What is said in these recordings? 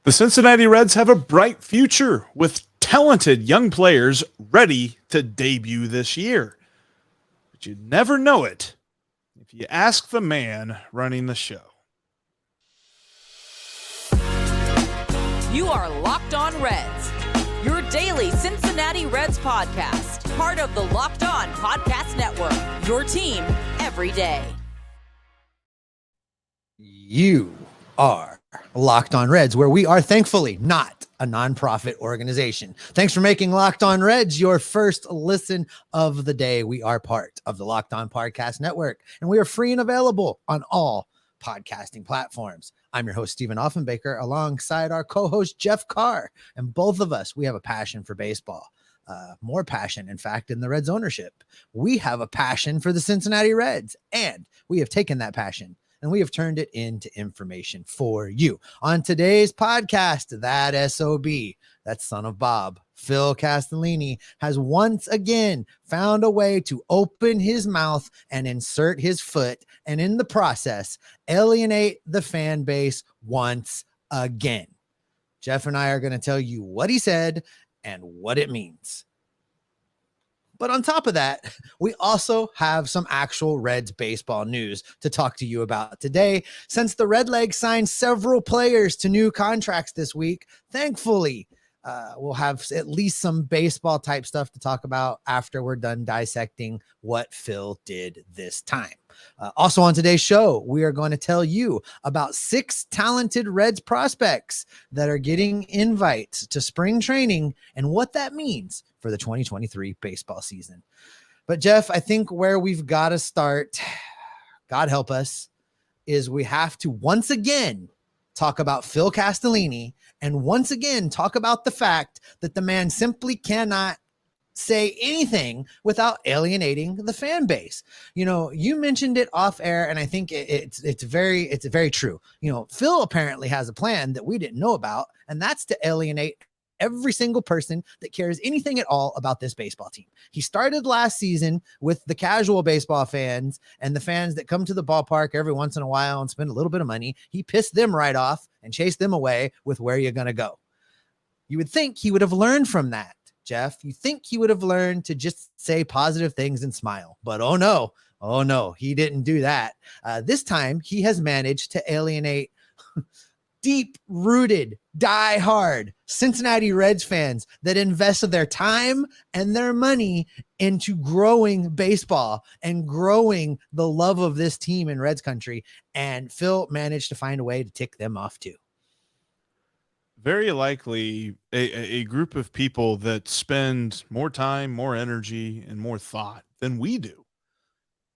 The Cincinnati Reds have a bright future with talented young players ready to debut this year. But you'd never know it if you ask the man running the show. You are Locked On Reds, your daily Cincinnati Reds podcast, part of the Locked On Podcast Network, your team every day. You are Locked On Reds, where we are thankfully not a nonprofit organization. Thanks for making Locked On Reds your first listen of the day. We are part of the Locked On Podcast Network, and we are free and available on all podcasting platforms. I'm your host, Stephen Offenbaker, alongside our co-host, Jeff Carr. And both of us, we have a passion for baseball. More passion, in fact, in the Reds ownership. We have a passion for the Cincinnati Reds, and we have taken that passion and we have turned it into information for you. On today's podcast, that SOB, that son of Bob, Phil Castellini, has once again found a way to open his mouth and insert his foot, and in the process, alienate the fan base once again. Jeff and I are going to tell you what he said and what it means. But on top of that, we also have some actual Reds baseball news to talk to you about today. Since the Redlegs signed several players to new contracts this week, thankfully, we'll have at least some baseball type stuff to talk about after we're done dissecting what Phil did this time. Also on today's show, we are going to tell you about 6 talented Reds prospects that are getting invites to spring training and what that means for the 2023 baseball season. But Jeff, I think where we've got to start, God help us, is we have to once again talk about Phil Castellini and once again talk about the fact that the man simply cannot say anything without alienating the fan base. You know, you mentioned it off air, and I think it's very true. You know, Phil apparently has a plan that we didn't know about, and that's to alienate every single person that cares anything at all about this baseball team. He started last season with the casual baseball fans and the fans that come to the ballpark every once in a while and spend a little bit of money. He pissed them right off and chased them away with where you're going to go. You would think he would have learned from that, Jeff. You think he would have learned to just say positive things and smile, but oh no, he didn't do that. This time he has managed to alienate deep-rooted, die-hard Cincinnati Reds fans that invested their time and their money into growing baseball and growing the love of this team in Reds country. And Phil managed to find a way to tick them off too. Very likely a group of people that spend more time, more energy, and more thought than we do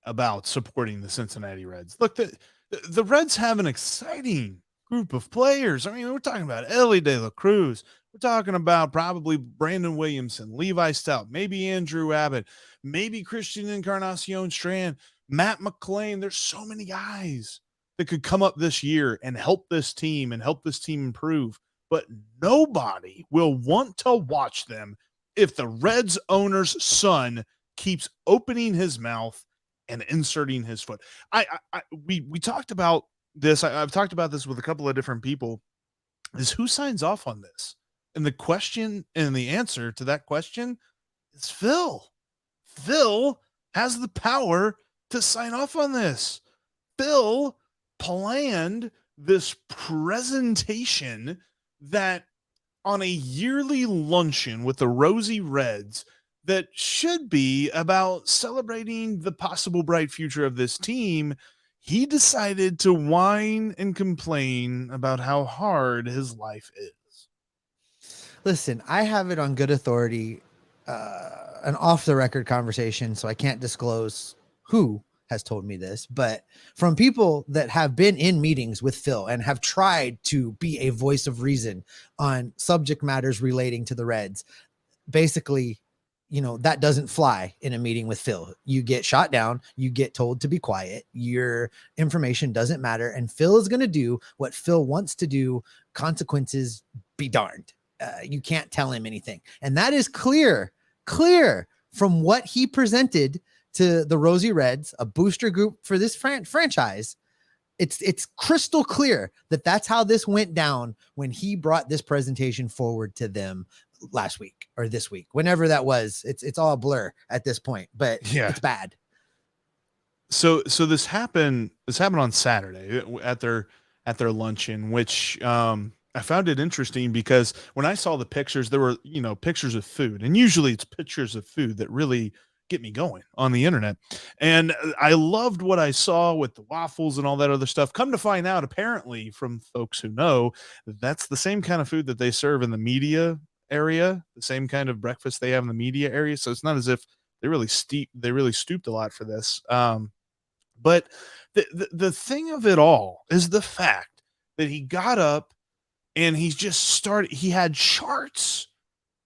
about supporting the Cincinnati Reds. Look, the Reds have an exciting group of players. I mean, we're talking about Ellie De La Cruz. We're talking about probably Brandon Williamson, Levi Stout, maybe Andrew Abbott, maybe Christian Encarnacion-Strand, Matt McLain. There's so many guys that could come up this year and help this team improve. But nobody will want to watch them if the Reds owner's son keeps opening his mouth and inserting his foot. We talked about this. I've talked about this with a couple of different people, is who signs off on this? And the question and the answer to that question is Phil. Phil has the power to sign off on this. Phil planned this presentation that on a yearly luncheon with the Rosie Reds that should be about celebrating the possible bright future of this team. He decided to whine and complain about how hard his life is. Listen, I have it on good authority, an off-the-record conversation, so I can't disclose who has told me this, but from people that have been in meetings with Phil and have tried to be a voice of reason on subject matters relating to the Reds, basically, you know, that doesn't fly in a meeting with Phil. You get shot down, you get told to be quiet, your information doesn't matter, and Phil is going to do what Phil wants to do. Consequences be darned. You can't tell him anything. And that is clear from what he presented to the Rosie Reds, a booster group for this franchise, It's crystal clear that that's how this went down when he brought this presentation forward to them last week or this week, whenever that was. It's all a blur at this point, but Yeah. it's bad. So this happened on Saturday at their luncheon, which I found it interesting because when I saw the pictures, there were, pictures of food, and usually it's pictures of food that really get me going on the internet. And I loved what I saw with the waffles and all that other stuff. Come to find out, apparently from folks who know, that's the same kind of food that they serve in the media area, the same kind of breakfast they have in the media area. So it's not as if they really stooped a lot for this. But the thing of it all is the fact that he got up and he had charts.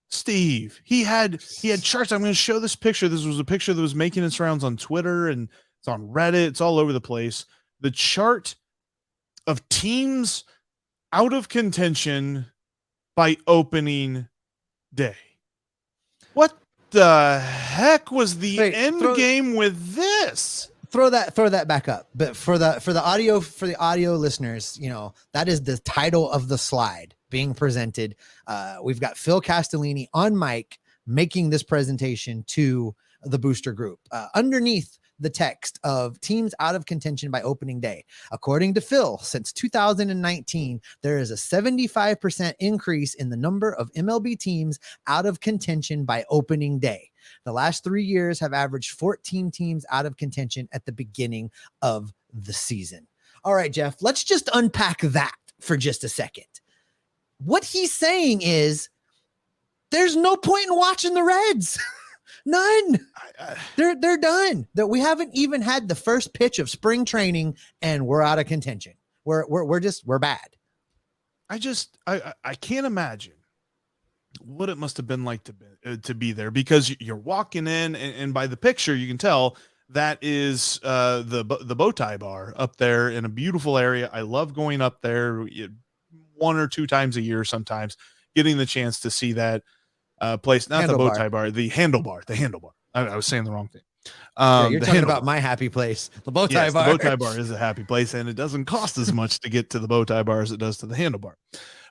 Steve, he had charts. I'm going to show this picture. This was a picture that was making its rounds on Twitter, and it's on Reddit. It's all over the place. The chart of teams out of contention by opening day. What the heck was the end game with this? Throw that back up. But for the audio listeners, that is the title of the slide being presented. We've got Phil Castellini on mic making this presentation to the booster group. Underneath the text of teams out of contention by opening day. According to Phil, since 2019, there is a 75% increase in the number of MLB teams out of contention by opening day. The last 3 years have averaged 14 teams out of contention at the beginning of the season. All right, Jeff, let's just unpack that for just a second. What he's saying is there's no point in watching the Reds. None. They're done. That we haven't even had the first pitch of spring training and we're out of contention. We're bad. I can't imagine what it must have been like to be there, because you're walking in and by the picture you can tell that is the bow tie bar up there in a beautiful area. I love going up there 1 or 2 times a year, sometimes getting the chance to see that place, not the bow tie bar, the handlebar. I was saying the wrong thing. You're talking about my happy place, the bow tie bar. The bow tie bar is a happy place, and it doesn't cost as much to get to the bow tie bar as it does to the handlebar.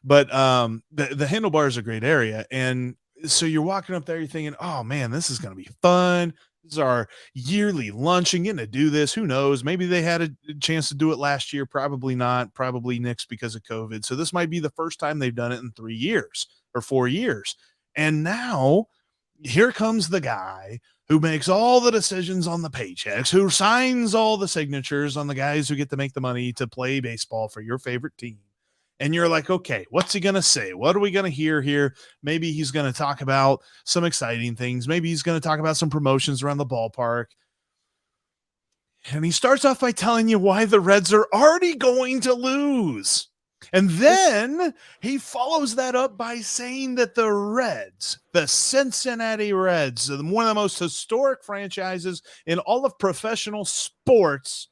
But the handlebar is a great area, and so you're walking up there, you're thinking, oh man, this is going to be fun. This is our yearly lunch and getting to do this. Who knows? Maybe they had a chance to do it last year. Probably not. Probably nixed because of COVID. So this might be the first time they've done it in 3 years or 4 years. And now here comes the guy who makes all the decisions on the paychecks, who signs all the signatures on the guys who get to make the money to play baseball for your favorite team. And you're like, okay, what's he going to say? What are we going to hear here? Maybe he's going to talk about some exciting things. Maybe he's going to talk about some promotions around the ballpark. And he starts off by telling you why the Reds are already going to lose. And then he follows that up by saying that the Reds, the Cincinnati Reds, one of the most historic franchises in all of professional sports,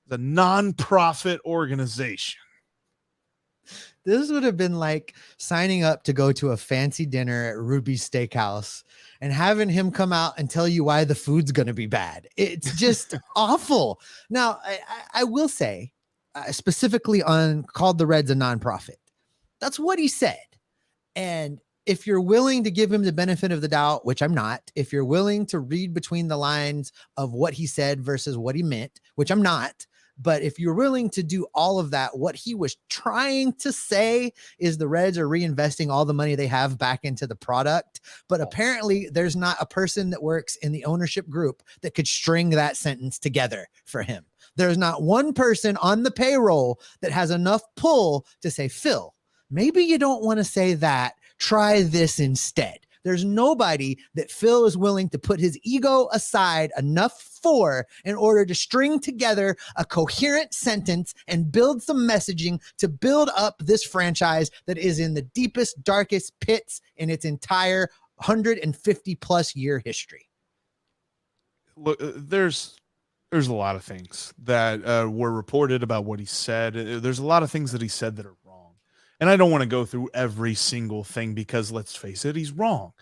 the nonprofit organization. This would have been like signing up to go to a fancy dinner at Ruby's Steakhouse and having him come out and tell you why the food's going to be bad. It's just awful. Now, I will say, specifically on called the Reds a nonprofit. That's what he said. And if you're willing to give him the benefit of the doubt, which I'm not, if you're willing to read between the lines of what he said versus what he meant, which I'm not, but if you're willing to do all of that, what he was trying to say is the Reds are reinvesting all the money they have back into the product. But apparently there's not a person that works in the ownership group that could string that sentence together for him. There's not one person on the payroll that has enough pull to say, Phil, maybe you don't want to say that. Try this instead. There's nobody that Phil is willing to put his ego aside enough for in order to string together a coherent sentence and build some messaging to build up this franchise that is in the deepest, darkest pits in its entire 150 plus year history. Look, there's a lot of things that were reported about what he said. There's a lot of things that he said that are wrong. And I don't want to go through every single thing because let's face it, he's wrong.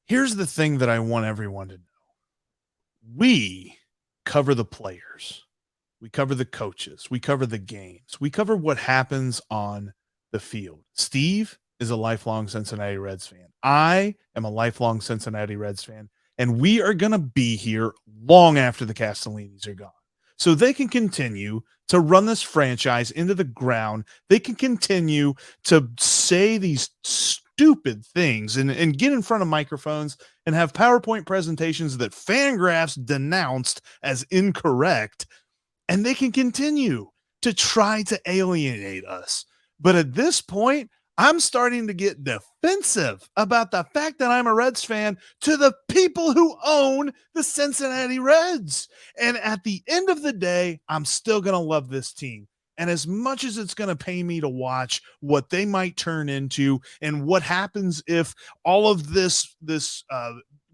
Here's the thing that I want everyone to know. We cover the players. We cover the coaches. We cover the games. We cover what happens on the field. Steve is a lifelong Cincinnati Reds fan. I am a lifelong Cincinnati Reds fan. And we are going to be here long after the Castellinis are gone. So they can continue to run this franchise into the ground. They can continue to say these stupid things and get in front of microphones and have PowerPoint presentations that Fangraphs denounced as incorrect. And they can continue to try to alienate us. But at this point, I'm starting to get defensive about the fact that I'm a Reds fan to the people who own the Cincinnati Reds. And at the end of the day, I'm still going to love this team. And as much as it's going to pay me to watch what they might turn into and what happens if all of this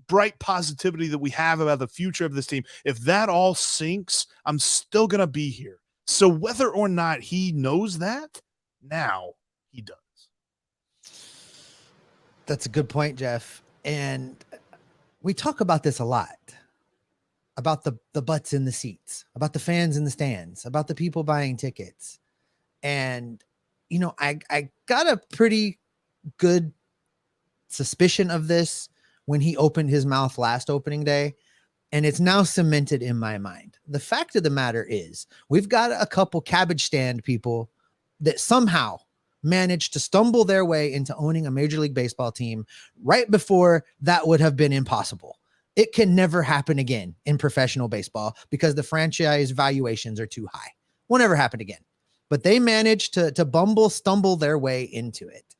bright positivity that we have about the future of this team, if that all sinks, I'm still going to be here. So whether or not he knows that, now he does. That's a good point, Jeff. And we talk about this a lot, about the butts in the seats, about the fans in the stands, about the people buying tickets. And, you know, I got a pretty good suspicion of this when he opened his mouth last opening day, and it's now cemented in my mind. The fact of the matter is we've got a couple cabbage stand people that somehow managed to stumble their way into owning a Major League Baseball team right before that would have been impossible. It can never happen again in professional baseball because the franchise valuations are too high. Won't ever happen again. But they managed to stumble their way into it.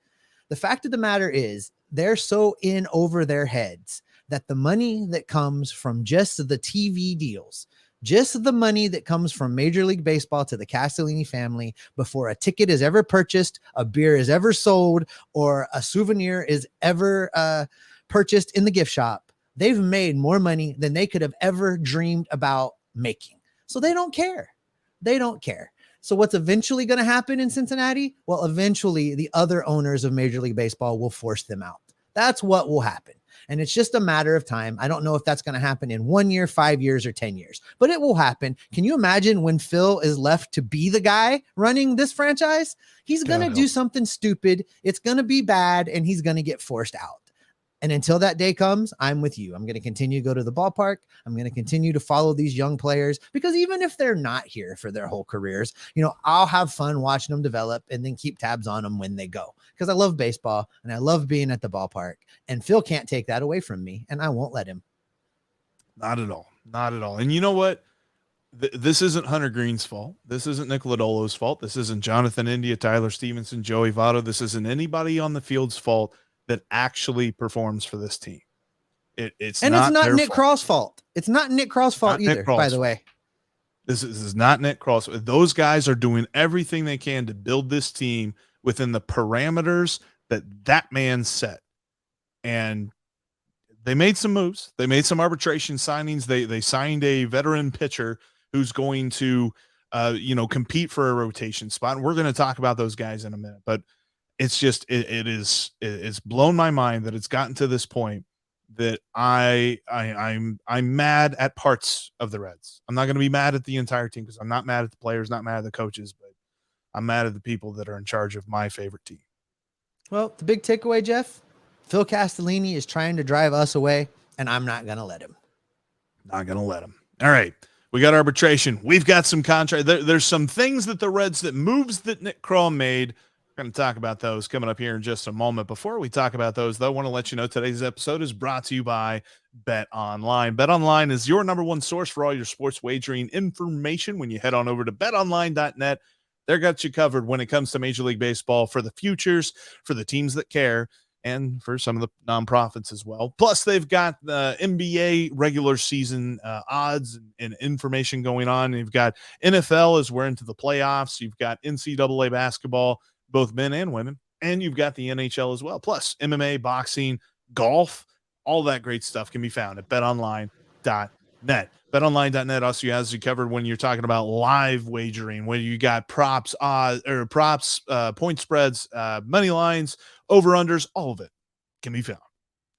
The fact of the matter is they're so in over their heads that the money that comes from just the TV deals, just the money that comes from Major League Baseball to the Castellini family before a ticket is ever purchased, a beer is ever sold, or a souvenir is ever purchased in the gift shop, they've made more money than they could have ever dreamed about making. So they don't care. They don't care. So what's eventually going to happen in Cincinnati? Well, eventually the other owners of Major League Baseball will force them out. That's what will happen. And it's just a matter of time. I don't know if that's going to happen in 1 year, 5 years, or 10 years, but it will happen. Can you imagine when Phil is left to be the guy running this franchise? He's going to do something stupid. It's going to be bad, and he's going to get forced out. And until that day comes, I'm with you. I'm going to continue to go to the ballpark. I'm going to continue to follow these young players because even if they're not here for their whole careers, you know, I'll have fun watching them develop and then keep tabs on them when they go because I love baseball and I love being at the ballpark. And Phil can't take that away from me, and I won't let him. Not at all. Not at all. And you know what? This isn't Hunter Green's fault. This isn't Nick Lodolo's fault. This isn't Jonathan India, Tyler Stevenson, Joey Votto. This isn't anybody on the field's fault that actually performs for this team. It's not Nick Cross' fault. It's not Nick Cross' fault either, by the way. This is not Nick Cross. Those guys are doing everything they can to build this team within the parameters that man set. And they made some moves. They made some arbitration signings. They signed a veteran pitcher who's going to compete for a rotation spot. And we're going to talk about those guys in a minute, but it's just it's blown my mind that it's gotten to this point that I'm mad at parts of the Reds. I'm not going to be mad at the entire team because I'm not mad at the players, not mad at the coaches, but I'm mad at the people that are in charge of my favorite team. Well, the big takeaway, Jeff, Phil Castellini is trying to drive us away, and I'm not going to let him. Not going to let him. All right. We got arbitration. We've got some contract. There's some things that the Reds, that moves that Nick Krall made. We're going to talk about those coming up here in just a moment. Before we talk about those, though, I want to let you know today's episode is brought to you by Bet Online. Bet Online is your number one source for all your sports wagering information. When you head on over to betonline.net, they're got you covered when it comes to Major League Baseball for the futures, for the teams that care, and for some of the nonprofits as well. Plus, they've got the NBA regular season odds and information going on. You've got NFL as we're into the playoffs. You've got NCAA basketball, both men and women, and you've got the NHL as well. Plus, MMA, boxing, golf, all that great stuff can be found at betonline.net. BetOnline.net also has you covered when you're talking about live wagering, when you got props, point spreads, money lines, over-unders, all of it can be found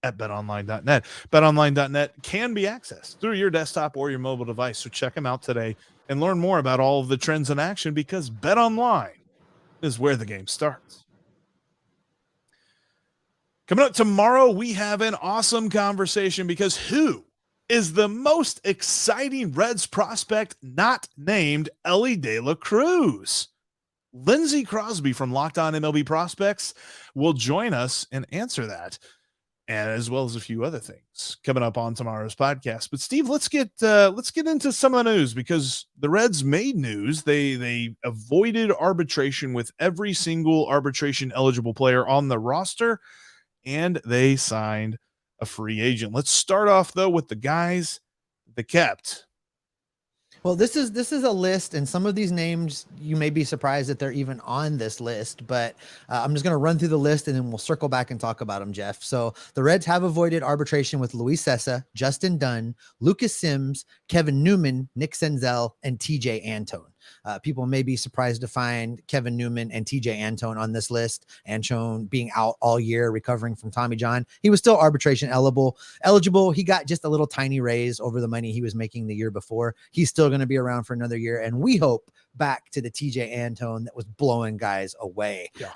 at betonline.net. Betonline.net can be accessed through your desktop or your mobile device. So check them out today and learn more about all of the trends in action, because BetOnline is where the game starts. Coming up tomorrow, we have an awesome conversation, because who is the most exciting Reds prospect not named Elly De La Cruz? Lindsey Crosby from Locked On MLB Prospects will join us and answer that, and as well as a few other things coming up on tomorrow's podcast. But Steve, let's get into some of the news, because the Reds made news. They avoided arbitration with every single arbitration eligible player on the roster, and they signed a free agent. Let's start off though with the guys they kept. Well, this is a list, and some of these names you may be surprised that they're even on this list, but I'm just going to run through the list and then we'll circle back and talk about them, Jeff. So the Reds have avoided arbitration with Luis Cessa, Justin Dunn, Lucas Sims, Kevin Newman, Nick Senzel, and TJ Antone. People may be surprised to find Kevin Newman and TJ Antone on this list. Antone being out all year, recovering from Tommy John. He was still arbitration eligible. He got just a little tiny raise over the money he was making the year before. He's still going to be around for another year, and we hope back to the TJ Antone that was blowing guys away. Yeah.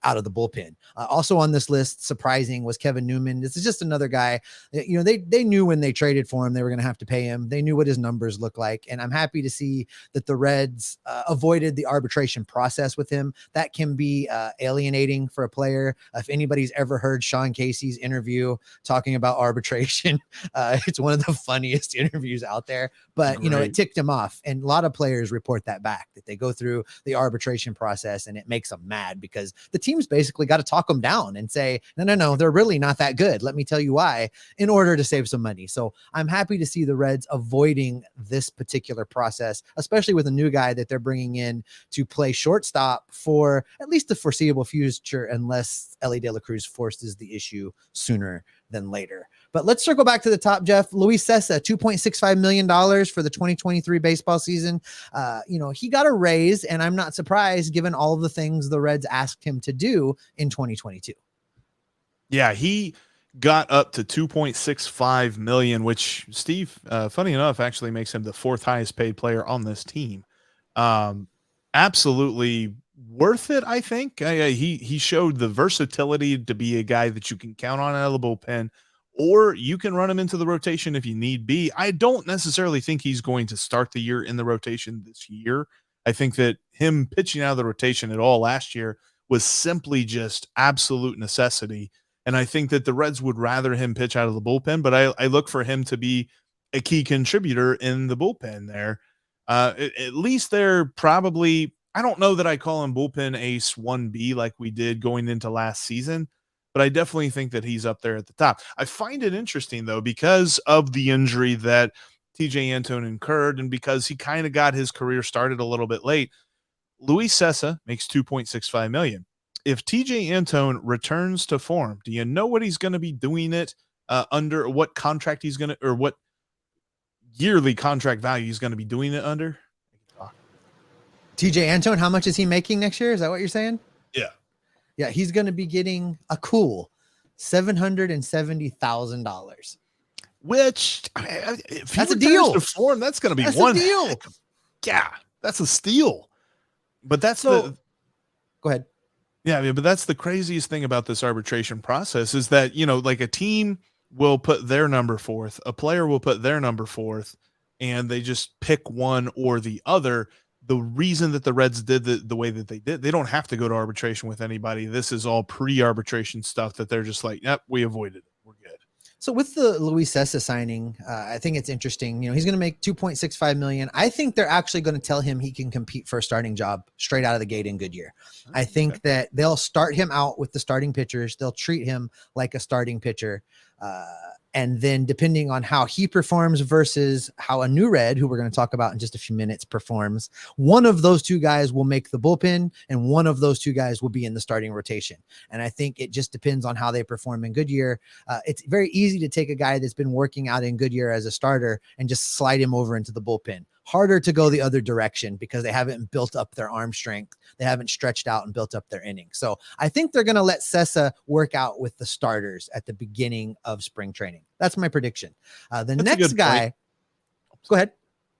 Out of the bullpen. Also on this list, surprising, was Kevin Newman. This is just another guy that, you know, they knew when they traded for him, they were going to have to pay him. They knew what his numbers look like. And I'm happy to see that the Reds avoided the arbitration process with him. That can be alienating for a player. If anybody's ever heard Sean Casey's interview talking about arbitration, it's one of the funniest interviews out there, but you know, it ticked him off. And a lot of players report that back, that they go through the arbitration process and it makes them mad, because the team's basically got to talk them down and say, no, they're really not that good. Let me tell you why, in order to save some money. So I'm happy to see the Reds avoiding this particular process, especially with a new guy that they're bringing in to play shortstop for at least the foreseeable future, unless Elly De La Cruz forces the issue sooner than later. But let's circle back to the top, Jeff. Luis Cessa, $2.65 million for the 2023 baseball season. You know, he got a raise, and I'm not surprised given all of the things the Reds asked him to do in 2022. Yeah, he got up to $2.65 million, which, Steve, funny enough, actually makes him the fourth highest paid player on this team. Absolutely worth it, I think. He showed the versatility to be a guy that you can count on out of the bullpen, or you can run him into the rotation if you need be. I don't necessarily think he's going to start the year in the rotation this year. I think that him pitching out of the rotation at all last year was simply just absolute necessity. And I think that the Reds would rather him pitch out of the bullpen, but I look for him to be a key contributor in the bullpen there. At least they're probably, I don't know that I call him bullpen ace 1B like we did going into last season, but I definitely think that he's up there at the top. I find it interesting, though, because of the injury that TJ Antone incurred, and because he kind of got his career started a little bit late. Luis Cessa makes $2.65 million. If TJ Antone returns to form, do you know what he's going to be doing it under, what contract he's going to, or what yearly contract value he's going to be doing it under? TJ Antone, how much is he making next year? Is that what you're saying? Yeah. Yeah, he's going to be getting a cool $770,000. Which, if that's a deal. To form, that's going to be that's one a deal. Yeah, that's a steal. But that's go ahead. Yeah, but that's the craziest thing about this arbitration process, is that, you know, like a team will put their number forth, a player will put their number forth, and they just pick one or the other. The reason that the Reds did the way that they did, they don't have to go to arbitration with anybody. This is all pre-arbitration stuff that they're just like, yep, we avoided it. We're good. So with the Luis Cessa signing, I think it's interesting. You know, he's going to make $2.65 million. I think they're actually going to tell him he can compete for a starting job straight out of the gate in Goodyear. I think that they'll start him out with the starting pitchers. They'll treat him like a starting pitcher. And then depending on how he performs versus how a new Red, who we're going to talk about in just a few minutes, performs, one of those two guys will make the bullpen and one of those two guys will be in the starting rotation. And I think it just depends on how they perform in Goodyear. It's very easy to take a guy that's been working out in Goodyear as a starter and just slide him over into the bullpen. harder to go the other direction because they haven't built up their arm strength. They haven't stretched out and built up their innings. So I think they're going to let Sessa work out with the starters at the beginning of spring training. That's my prediction. The next guy, go ahead.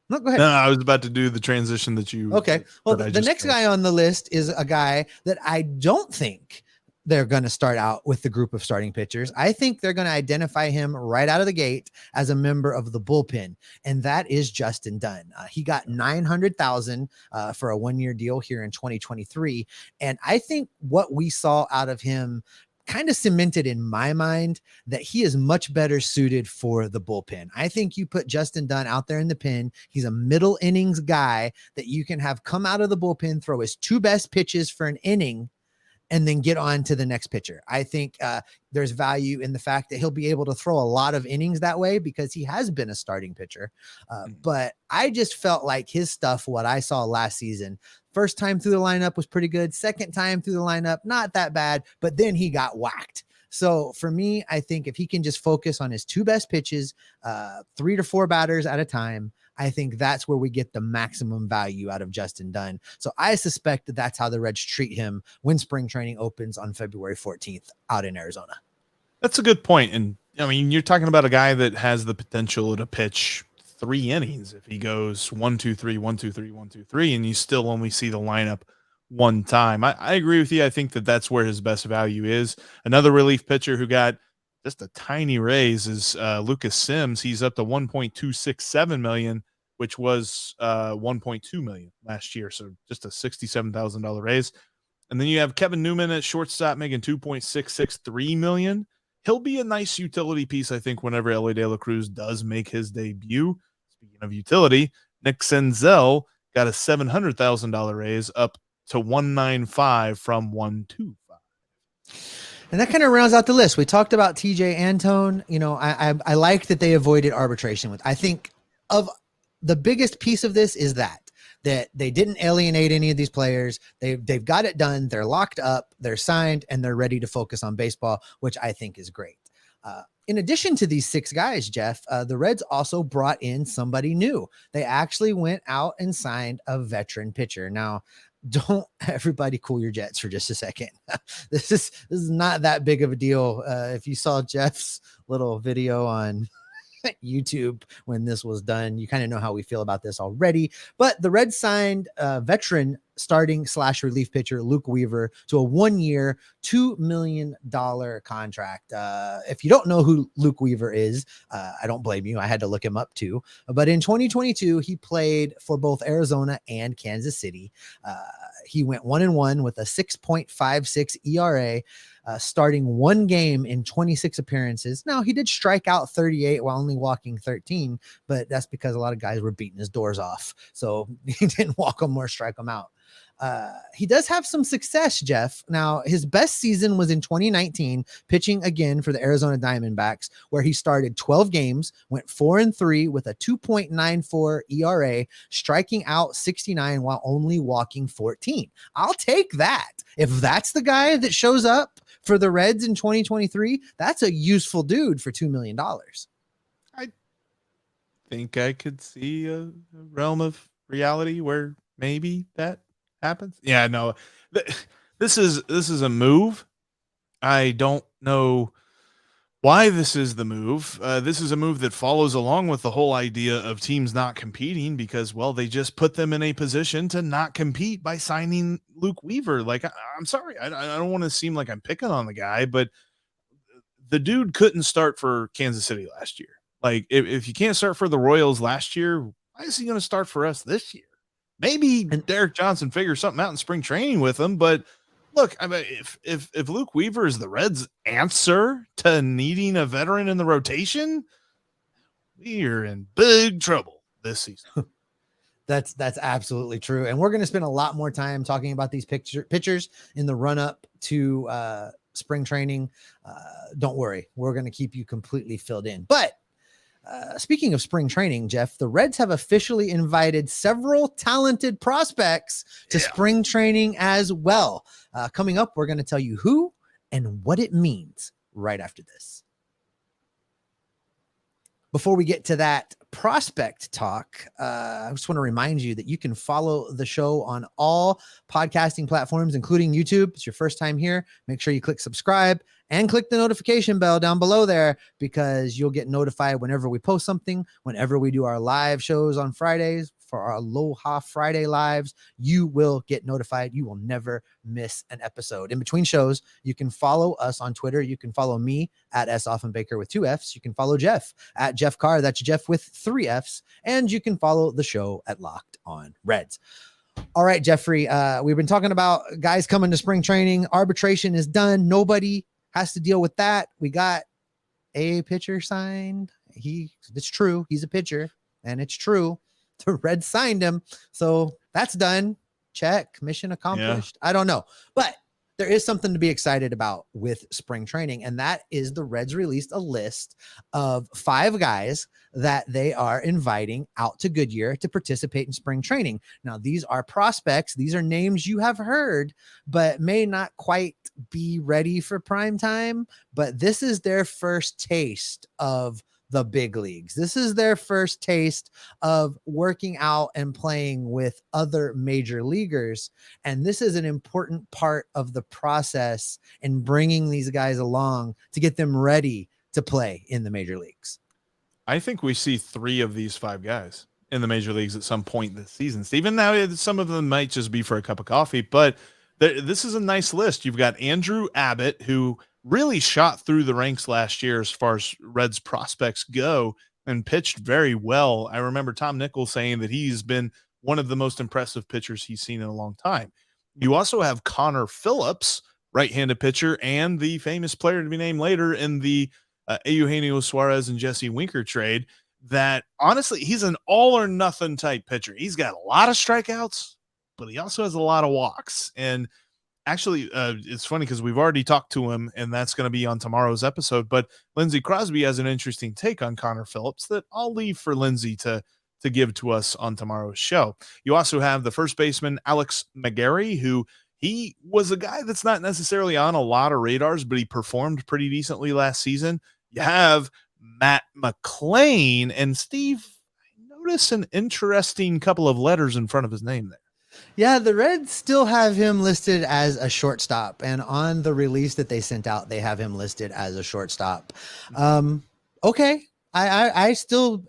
No, go ahead. No, I was about to do the transition that you. Okay. Well, the next guy on the list is a guy that I don't think they're going to start out with the group of starting pitchers. I think they're going to identify him right out of the gate as a member of the bullpen, and that is Justin Dunn. He got $900,000 for a 1-year deal here in 2023, and I think what we saw out of him kind of cemented in my mind that he is much better suited for the bullpen. I think you put Justin Dunn out there in the pen. He's a middle innings guy that you can have come out of the bullpen, throw his 2 best pitches for an inning, and then get on to the next pitcher. I think there's value in the fact that he'll be able to throw a lot of innings that way because he has been a starting pitcher. But I just felt like his stuff, what I saw last season, first time through the lineup was pretty good. Second time through the lineup, not that bad, but then he got whacked. So for me, I think if he can just focus on his 2 best pitches, 3 to 4 batters at a time, I think that's where we get the maximum value out of Justin Dunn. So I suspect that that's how the Reds treat him when spring training opens on February 14th out in Arizona. That's a good point. And I mean, you're talking about a guy that has the potential to pitch 3 innings if he goes 1, 2, 3, 1, 2, 3, 1, 2, 3, and you still only see the lineup one time. I agree with you. I think that that's where his best value is. Another relief pitcher who got just a tiny raise is Lucas Sims. He's up to $1.267 million, which was $1.2 million last year. So just a $67,000 raise. And then you have Kevin Newman at shortstop making $2.663 million. He'll be a nice utility piece, I think, whenever Ellie De La Cruz does make his debut. Speaking of utility, Nick Senzel got a $700,000 raise up to $195 from $125. And that kind of rounds out the list. We talked about TJ Antone. You know, I like that they avoided arbitration with. I think of the biggest piece of this is that they didn't alienate any of these players. They've got it done. They're locked up. They're signed, and they're ready to focus on baseball, which I think is great. In addition to these 6 guys, Jeff, the Reds also brought in somebody new. They actually went out and signed a veteran pitcher. Now, don't everybody cool your jets for just a second. This is not that big of a deal. If you saw Jeff's little video on YouTube when this was done, you kind of know how we feel about this already. But the Reds signed veteran starting / relief pitcher Luke Weaver to a 1-year, $2 million contract. If you don't know who Luke Weaver is, I don't blame you. I had to look him up too. But in 2022, he played for both Arizona and Kansas City. He went 1-1 with a 6.56 ERA. Starting 1 game in 26 appearances. Now, he did strike out 38 while only walking 13, but that's because a lot of guys were beating his doors off. So he didn't walk them or strike them out. He does have some success, Jeff. Now, his best season was in 2019, pitching again for the Arizona Diamondbacks, where he started 12 games, went 4-3 with a 2.94 ERA, striking out 69 while only walking 14. I'll take that. If that's the guy that shows up for the Reds in 2023, that's a useful dude for $2 million. I think I could see a realm of reality where maybe that happens. Yeah, no, this is a move. I don't know why this is the move. This is a move that follows along with the whole idea of teams not competing because, well, they just put them in a position to not compete by signing Luke Weaver. Like, I'm sorry, I don't want to seem like I'm picking on the guy, but the dude couldn't start for Kansas City last year. Like, if you can't start for the Royals last year, why is he going to start for us this year? Maybe Derek Johnson figures something out in spring training with him, but look, I mean, if Luke Weaver is the Reds' answer to needing a veteran in the rotation, we are in big trouble this season. That's absolutely true. And we're going to spend a lot more time talking about these pitchers in the run up to spring training. Don't worry. We're going to keep you completely filled in. But speaking of spring training, Jeff, the Reds have officially invited several talented prospects to spring training as well. Coming up, we're going to tell you who and what it means right after this. Before we get to that prospect talk, I just want to remind you that you can follow the show on all podcasting platforms, including YouTube. It's your first time here. Make sure you click subscribe and click the notification bell down below there, because you'll get notified whenever we post something, whenever we do our live shows on Fridays. For our Aloha Friday lives, you will get notified. You will never miss an episode. In between shows, you can follow us on Twitter. You can follow me at @SOffenbaker with 2 F's. You can follow Jeff at Jeff Carr. That's Jeff with 3 F's. And you can follow the show at Locked On Reds. All right, Jeffrey, we've been talking about guys coming to spring training. Arbitration is done. Nobody has to deal with that. We got a pitcher signed. It's true. He's a pitcher, and it's true. The Reds signed him. So that's done. Check. Mission accomplished. Yeah. I don't know. But there is something to be excited about with spring training, and that is the Reds released a list of 5 guys that they are inviting out to Goodyear to participate in spring training. Now, these are prospects. These are names you have heard, but may not quite be ready for prime time. But this is their first taste of the big leagues. This is their first taste of working out and playing with other major leaguers. And this is an important part of the process in bringing these guys along to get them ready to play in the major leagues. I think we see 3 of these 5 guys in the major leagues at some point this season, Stephen. Now, some of them might just be for a cup of coffee, but this is a nice list. You've got Andrew Abbott, who really shot through the ranks last year as far as Reds prospects go and pitched very well. I remember Tom Nichols saying that he's been one of the most impressive pitchers he's seen in a long time. You also have Connor Phillips, right-handed pitcher, and the famous player to be named later in the Eugenio Suarez and Jesse Winker trade, that honestly, he's an all-or-nothing type pitcher. He's got a lot of strikeouts, but he also has a lot of walks. And actually, it's funny because we've already talked to him, and that's going to be on tomorrow's episode. But Lindsey Crosby has an interesting take on Connor Phillips that I'll leave for Lindsey to give to us on tomorrow's show. You also have the first baseman, Alex McGarry, who he was a guy that's not necessarily on a lot of radars, but he performed pretty decently last season. You have Matt McLain, and Steve, I noticed an interesting couple of letters in front of his name there. Yeah, the Reds still have him listed as a shortstop, and on the release that they sent out, they have him listed as a shortstop. Okay. I still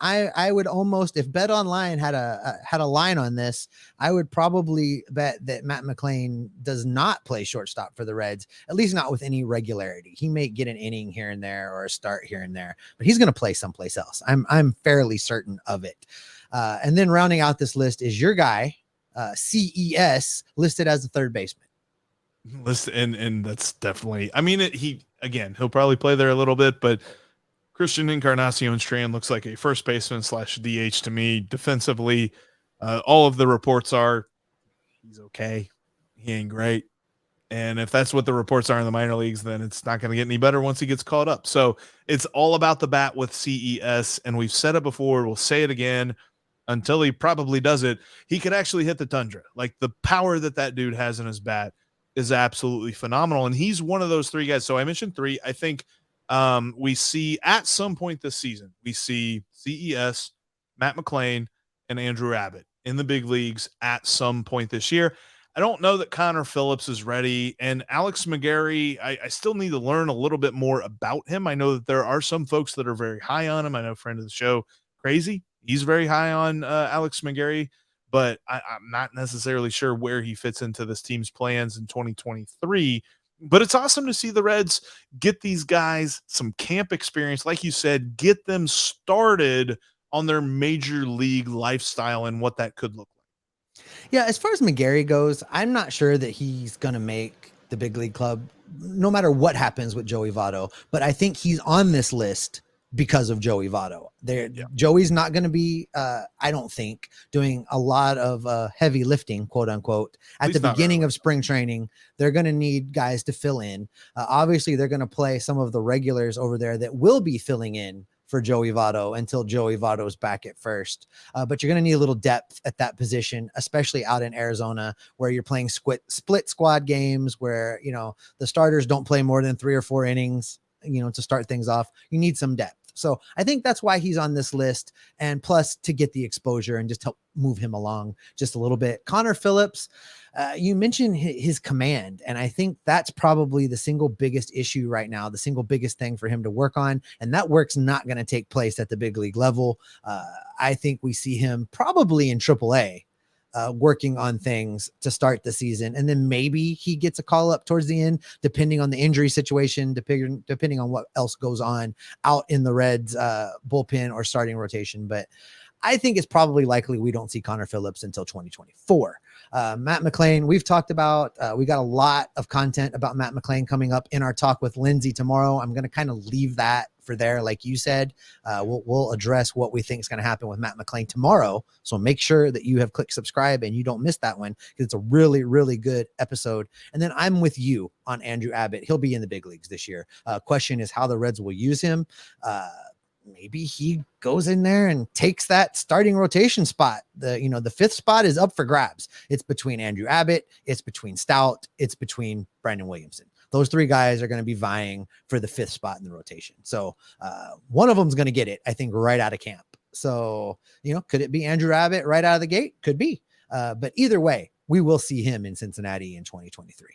I would almost, if Bet Online had a line on this, I would probably bet that Matt McLain does not play shortstop for the Reds, at least not with any regularity. He may get an inning here and there or a start here and there, but he's going to play someplace else. I'm fairly certain of it. And then rounding out this list is your guy, CES, listed as a third baseman. And that's definitely, I mean, he'll probably play there a little bit, but Christian Incarnation-Strand looks like a first baseman / DH to me. Defensively, all of the reports are he's okay. He ain't great. And if that's what the reports are in the minor leagues, then it's not going to get any better once he gets called up. So it's all about the bat with CES. And we've said it before. We'll say it again until he probably does it. He could actually hit the tundra. Like, the power that dude has in his bat is absolutely phenomenal. And he's one of those 3 guys. So I mentioned 3. I think we see at some point this season, we see CES, Matt McLain, and Andrew Abbott in the big leagues at some point this year. I don't know that Connor Phillips is ready, and Alex McGarry, I still need to learn a little bit more about him. I know that there are some folks that are very high on him. I know a friend of the show, Crazy, he's very high on Alex McGarry, but I'm not necessarily sure where he fits into this team's plans in 2023. But it's awesome to see the Reds get these guys some camp experience. Like you said, get them started on their major league lifestyle and what that could look like. Yeah, as far as McGarry goes, I'm not sure that he's going to make the big league club no matter what happens with Joey Votto. But I think he's on this list because of Joey Votto. Joey's not going to be, I don't think, doing a lot of heavy lifting, quote unquote, at the beginning of spring training. They're going to need guys to fill in. Obviously, they're going to play some of the regulars over there that will be filling in for Joey Votto until Joey Votto's back at first. But you're going to need a little depth at that position, especially out in Arizona, where you're playing split squad games where, the starters don't play more than 3 or 4 innings, to start things off. You need some depth. So I think that's why he's on this list. And plus to get the exposure and just help move him along just a little bit. Connor Phillips, you mentioned his command, and I think that's probably the single biggest issue right now, the single biggest thing for him to work on. And that work's not going to take place at the big league level. I think we see him probably in AAA. Working on things to start the season. And then maybe he gets a call up towards the end, depending on the injury situation, depending on what else goes on out in the Reds bullpen or starting rotation. But I think it's probably likely we don't see Connor Phillips until 2024. Matt McLain, we've talked about, we got a lot of content about Matt McLain coming up in our talk with Lindsay tomorrow. I'm going to kind of leave that for there. Like you said, we'll address what we think is going to happen with Matt McLain tomorrow. So make sure that you have clicked subscribe and you don't miss that one, because it's a really, really good episode. And then I'm with you on Andrew Abbott. He'll be in the big leagues this year. Question is how the Reds will use him. Maybe he goes in there and takes that starting rotation spot. The fifth spot is up for grabs. It's between Andrew Abbott, it's between Stout, it's between Brandon Williamson. Those three guys are going to be vying for the fifth spot in the rotation. So one of them is going to get it, I think, right out of camp. So, could it be Andrew Abbott right out of the gate? Could be. But either way, we will see him in Cincinnati in 2023.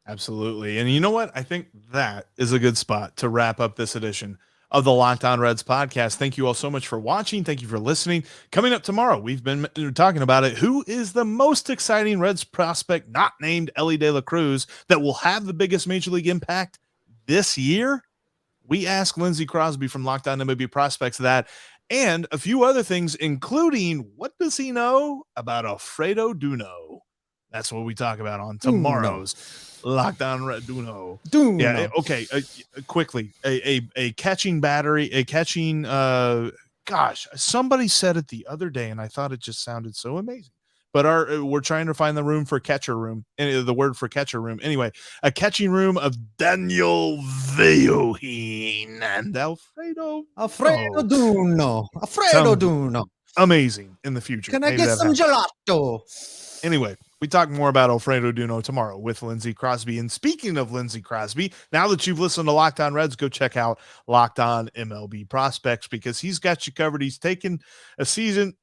Absolutely. And you know what? I think that is a good spot to wrap up this edition of the Locked On Reds podcast. Thank you all so much for watching. Thank you for listening. Coming up tomorrow, we've been talking about it. Who is the most exciting Reds prospect not named Elly De La Cruz that will have the biggest major league impact this year? We asked Lindsey Crosby from Locked On MLB Prospects that and a few other things, including what does he know about Alfredo Duno? That's what we talk about on tomorrow's Locked On Red Duno. Yeah. Okay. Quickly, a catching battery, gosh, somebody said it the other day, and I thought it just sounded so amazing. But we're trying to find the room for catcher room, and the word for catcher room. Anyway, a catching room of Daniel Veohin and Alfredo Duno. Alfredo Duno. Amazing in the future. Can I get some gelato? Anyway, we talk more about Alfredo Duno tomorrow with Lindsey Crosby. And speaking of Lindsey Crosby, now that you've listened to Locked On Reds, go check out Locked On MLB Prospects, because he's got you covered. He's taken a season.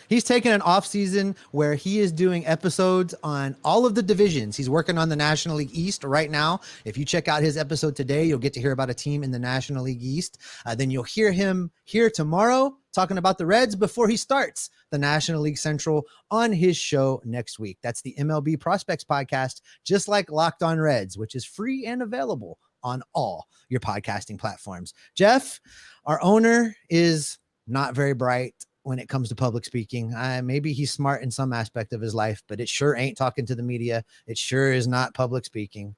He's taken an off season where he is doing episodes on all of the divisions. He's working on the National League East right now. If you check out his episode today, you'll get to hear about a team in the National League East. Then you'll hear him here tomorrow talking about the Reds before he starts the National League Central on his show next week. That's the MLB Prospects podcast, just like Locked On Reds, which is free and available on all your podcasting platforms. Jeff, our owner, is not very bright when it comes to public speaking. Maybe he's smart in some aspect of his life, but it sure ain't talking to the media. It sure is not public speaking.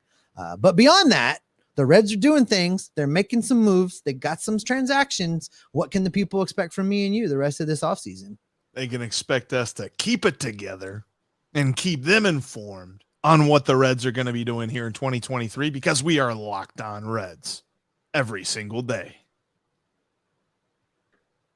But beyond that, the Reds are doing things. They're making some moves. They got some transactions. What can the people expect from me and you the rest of this offseason? They can expect us to keep it together and keep them informed on what the Reds are going to be doing here in 2023, because we are Locked On Reds every single day.